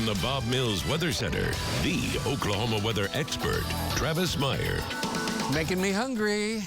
from the Bob Mills Weather Center, the Oklahoma weather expert, Travis Meyer. Making me hungry.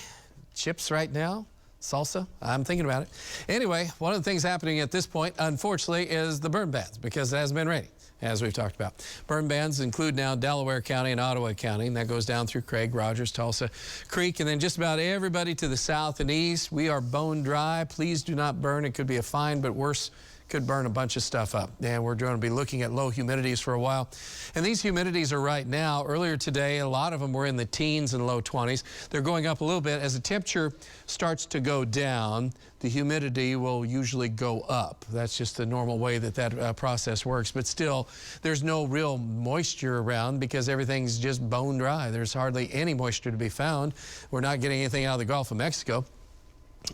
Chips right now. Salsa. I'm thinking about it. Anyway, one of the things happening at this point, unfortunately, is the burn bans because it hasn't been raining, as we've talked about. Burn bans include now Delaware County and Ottawa County, and that goes down through Craig, Rogers, Tulsa Creek, and then just about everybody to the south and east. We are bone dry. Please do not burn. It could be a fine, but worse, could burn a bunch of stuff up. And we're going to be looking at low humidities for a while. And these humidities are right now. Earlier today, a lot of them were in the teens and low 20s. They're going up a little bit. As the temperature starts to go down, the humidity will usually go up. That's just the normal way that process works. But still, there's no real moisture around because everything's just bone dry. There's hardly any moisture to be found. We're not getting anything out of the Gulf of Mexico.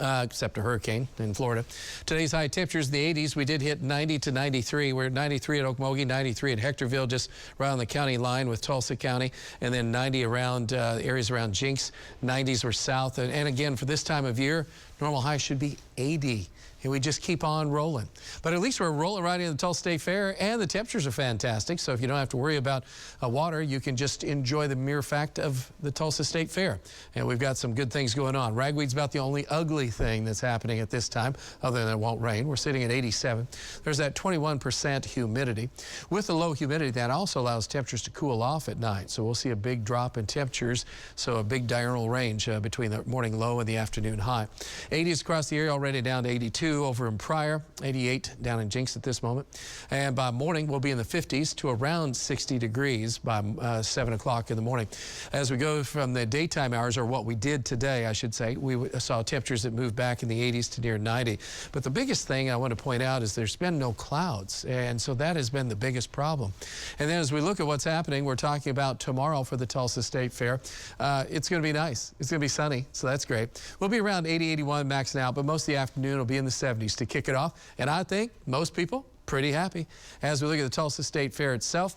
Except a hurricane in Florida. Today's high temperatures in the 80s. We did hit 90 to 93. We're at 93 at Okmulgee, 93 at Hectorville, just around the county line with Tulsa County, and then 90 around areas around Jinx. 90s were south. And again, for this time of year, normal high should be 80. And we just keep on rolling. But at least we're rolling right into the Tulsa State Fair, and the temperatures are fantastic. So if you don't have to worry about water, you can just enjoy the mere fact of the Tulsa State Fair. And we've got some good things going on. Ragweed's about the only ugly thing that's happening at this time, other than it won't rain. We're sitting at 87. There's that 21% humidity. With the low humidity, that also allows temperatures to cool off at night. So we'll see a big drop in temperatures, so a big diurnal range between the morning low and the afternoon high. 80s across the area, already down to 82. Over in Pryor, 88 down in Jinx at this moment. And by morning, we'll be in the 50s to around 60 degrees by 7 o'clock in the morning. As we go from the daytime hours, or what we did today, I should say, we saw temperatures that moved back in the 80s to near 90. But the biggest thing I want to point out is there's been no clouds. And so that has been the biggest problem. And then as we look at what's happening, we're talking about tomorrow for the Tulsa State Fair. It's going to be nice. It's going to be sunny, so that's great. We'll be around 80, 81 maxing out, but most of the afternoon will be in the 70s to kick it off, and I think most people pretty happy. As we look at the Tulsa State Fair itself,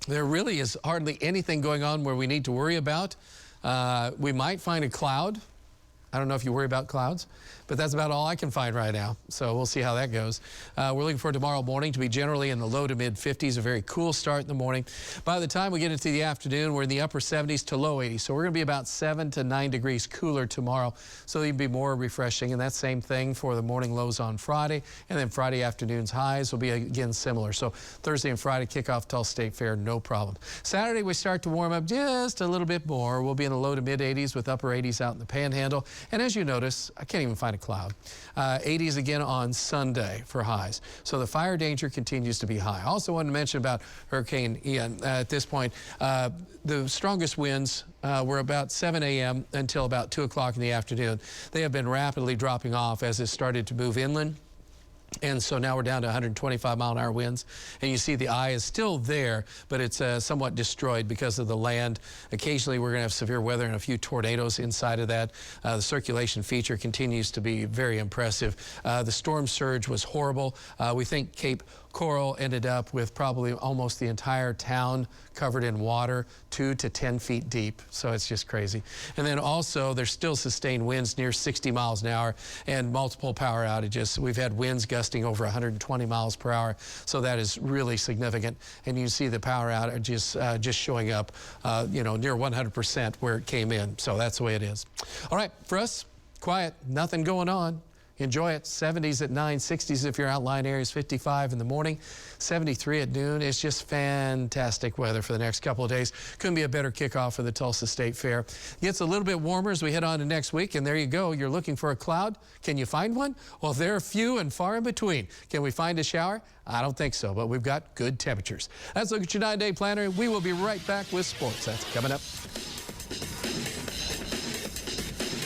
there really is hardly anything going on where we need to worry about. We might find a cloud. I don't know if you worry about clouds, but that's about all I can find right now. So we'll see how that goes. We're looking for tomorrow morning to be generally in the low to mid 50s, a very cool start in the morning. By the time we get into the afternoon, we're in the upper 70s to low 80s. So we're going to be about 7 to 9 degrees cooler tomorrow. So it'll be more refreshing. And that same thing for the morning lows on Friday. And then Friday afternoon's highs will be again similar. So Thursday and Friday kick off Tulsa State Fair, no problem. Saturday we start to warm up just a little bit more. We'll be in the low to mid 80s with upper 80s out in the Panhandle. And as you notice, I can't even find a cloud. 80s again on Sunday for highs. So the fire danger continues to be high. I also wanted to mention about Hurricane Ian. At this point, the strongest winds were about 7 a.m. until about 2 o'clock in the afternoon. They have been rapidly dropping off as it started to move inland. And so now we're down to 125-mile-an-hour winds. And you see the eye is still there, but it's somewhat destroyed because of the land. Occasionally, we're going to have severe weather and a few tornadoes inside of that. The circulation feature continues to be very impressive. The storm surge was horrible. We think Cape Coral ended up with probably almost the entire town covered in water, 2 to 10 feet deep. So it's just crazy. And then also, there's still sustained winds near 60 miles an hour and multiple power outages. We've had winds gusting over 120 miles per hour. So that is really significant. And you see the power outages just showing up, near 100% where it came in. So that's the way it is. All right, for us, quiet, nothing going on. Enjoy it. 70s at 9, 60s if you're outlying areas, 55 in the morning, 73 at noon. It's just fantastic weather for the next couple of days. Couldn't be a better kickoff for the Tulsa State Fair. Gets a little bit warmer as we head on to next week, and there you go. You're looking for a cloud. Can you find one? Well, they're few and far in between. Can we find a shower? I don't think so, but we've got good temperatures. Let's look at your 9-day planner. We will be right back with sports. That's coming up.